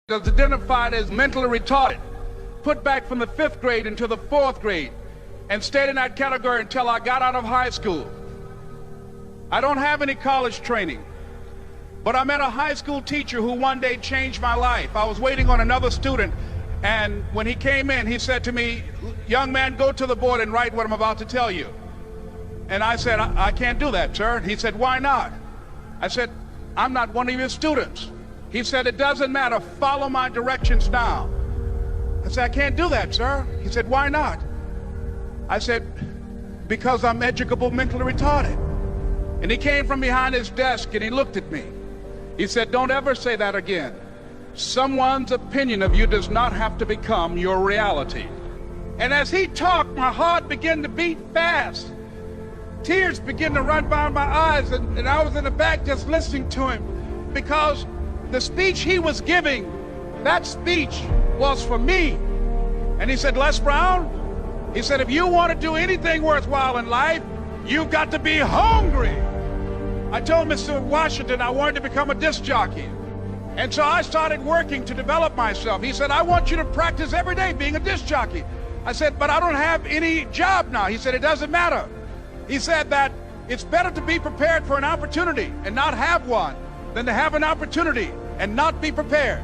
is identified as mentally retarded, put back from the 5th grade into the 4th grade, and stayed in that category until I got out of high school. I don't have any college training, but I met a high school teacher who one day changed my life. I was waiting on another student, and when he came in, he said to me, "Young man, go to the board and write what I'm about to tell you." And I said, I can't do that, sir. He said, "Why not?" I said, "I'm not one of your students." He said, "It doesn't matter, follow my directions now." I said, "I can't do that, sir." He said, "Why not?" I said, "Because I'm educable mentally retarded." And he came from behind his desk and he looked at me. He said, "Don't ever say that again. Someone's opinion of you does not have to become your reality." And as he talked, my heart began to beat fast. Tears began to run down my eyes, and I was in the back just listening to him, because the speech he was giving, that speech was for me. And he said, "Les Brown," he said, "if you want to do anything worthwhile in life, you've got to be hungry." I told Mr. Washington I wanted to become a disc jockey. And so I started working to develop myself. He said, "I want you to practice every day being a disc jockey." I said, "But I don't have any job now." He said, "It doesn't matter." He said that it's better to be prepared for an opportunity and not have one than to have an opportunity and not be prepared.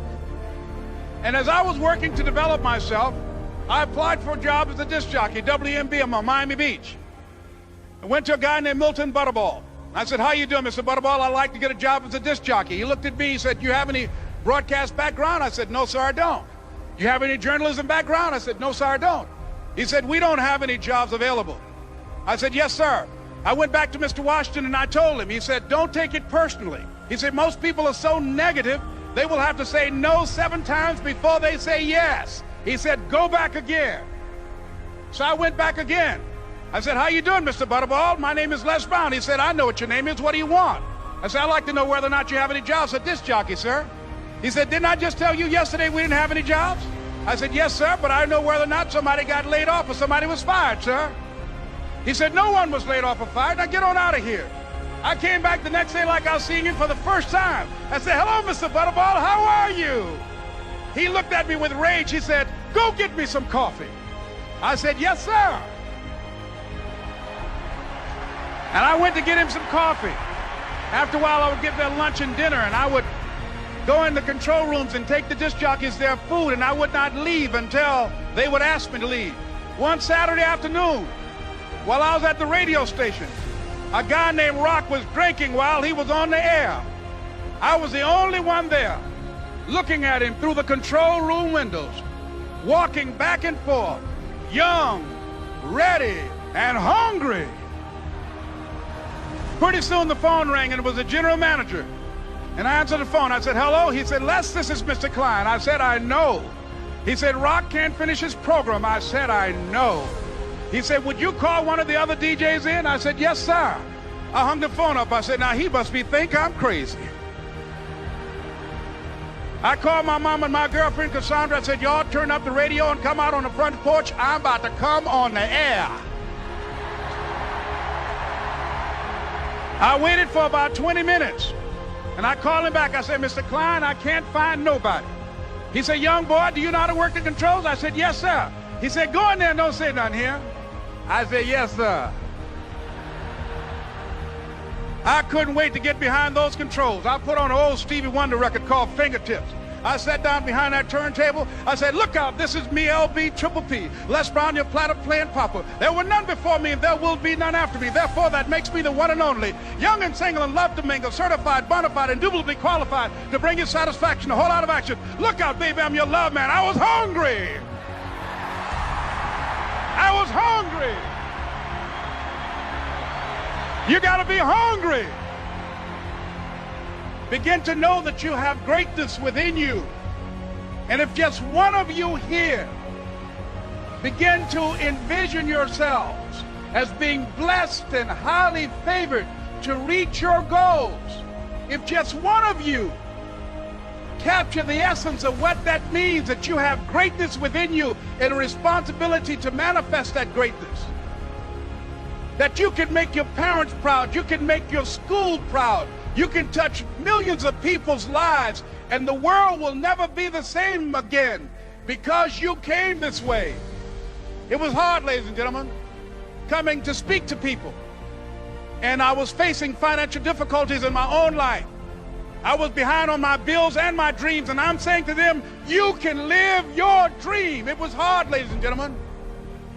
And as I was working to develop myself, I applied for a job as a disc jockey, WMB, on Miami Beach. I went to a guy named Milton Butterball. I said, "How you doing, Mr. Butterball? I'd like to get a job as a disc jockey." He looked at me, he said, "You have any broadcast background?" I said, "No, sir, I don't." "You have any journalism background?" I said, "No, sir, I don't." He said, "We don't have any jobs available." I said, "Yes, sir." I went back to Mr. Washington and I told him. He said, "Don't take it personally." He said, "Most people are so negative, they will have to say no 7 times before they say yes." He said, "Go back again." So I went back again. I said, "How you doing, Mr. Butterball? My name is Les Brown." He said, "I know what your name is. What do you want?" I said, "I'd like to know whether or not you have any jobs as a disc jockey, sir." He said, "Didn't I just tell you yesterday we didn't have any jobs?" I said, "Yes, sir, but I know whether or not somebody got laid off or somebody was fired, sir." He said, "No one was laid off or fired. Now get on out of here." I came back the next day like I was seeing him for the first time. I said, "Hello, Mr. Butterball, how are you?" He looked at me with rage. He said, "Go get me some coffee." I said, "Yes, sir." And I went to get him some coffee. After a while, I would get their lunch and dinner, and I would go in the control rooms and take the disc jockeys their food, and I would not leave until they would ask me to leave. One Saturday afternoon, while I was at the radio station, a guy named Rock was drinking while he was on the air. I was the only one there, looking at him through the control room windows, walking back and forth, young, ready, and hungry. Pretty soon the phone rang, and it was the general manager. And I answered the phone. I said, "Hello?" He said, "Les, this is Mr. Klein." I said, "I know." He said, "Rock can't finish his program." I said, "I know." He said, "Would you call one of the other DJs in?" I said, "Yes, sir." I hung the phone up. I said, "Now he must think I'm crazy." I called my mom and my girlfriend, Cassandra. I said, "Y'all turn up the radio and come out on the front porch. I'm about to come on the air." I waited for about 20 minutes, and I called him back. I said, "Mr. Klein, I can't find nobody." He said, "Young boy, do you know how to work the controls?" I said, "Yes, sir." He said, "Go in there and don't say nothing here." I said, "Yes, sir." I couldn't wait to get behind those controls. I put on an old Stevie Wonder record called Fingertips. I sat down behind that turntable. I said, "Look out, this is me, LB Triple P, Les Brown, your platter playing papa. There were none before me, and there will be none after me. Therefore, that makes me the one and only. Young and single and love to mingle, certified, bona fide, indubitably qualified to bring you satisfaction, a whole lot of action. Look out, baby, I'm your love man." I was hungry. I was hungry. You got to be hungry. Begin to know that you have greatness within you. And if just one of you here begin to envision yourselves as being blessed and highly favored to reach your goals, if just one of you capture the essence of what that means, that you have greatness within you and a responsibility to manifest that greatness, that you can make your parents proud, you can make your school proud, You can touch millions of people's lives, and the world will never be the same again because you came this way. It was hard, ladies and gentlemen, coming to speak to people. And I was facing financial difficulties in my own life. I was behind on my bills and my dreams, and I'm saying to them, you can live your dream. It was hard, ladies and gentlemen.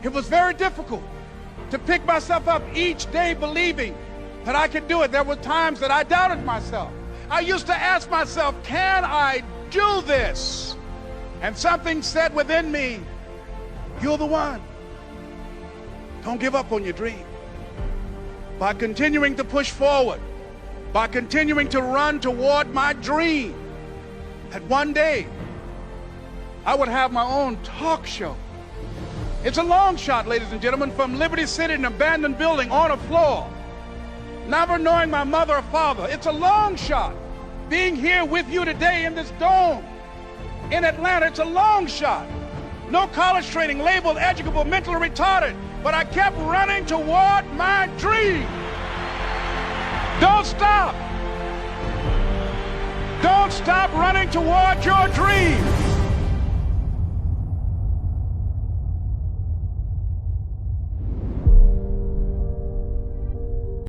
It was very difficult to pick myself up each day believing that I could do it. There were times that I doubted myself. I used to ask myself, can I do this? And something said within me, you're the one. Don't give up on your dream. By continuing to push forward, by continuing to run toward my dream, that one day I would have my own talk show. It's a long shot, ladies and gentlemen, from Liberty City, an abandoned building on a floor, never knowing my mother or father. It's a long shot. Being here with you today in this dome in Atlanta, it's a long shot. No college training, labeled educable, mentally retarded, but I kept running toward my dream. Don't stop. Don't stop running toward your dream.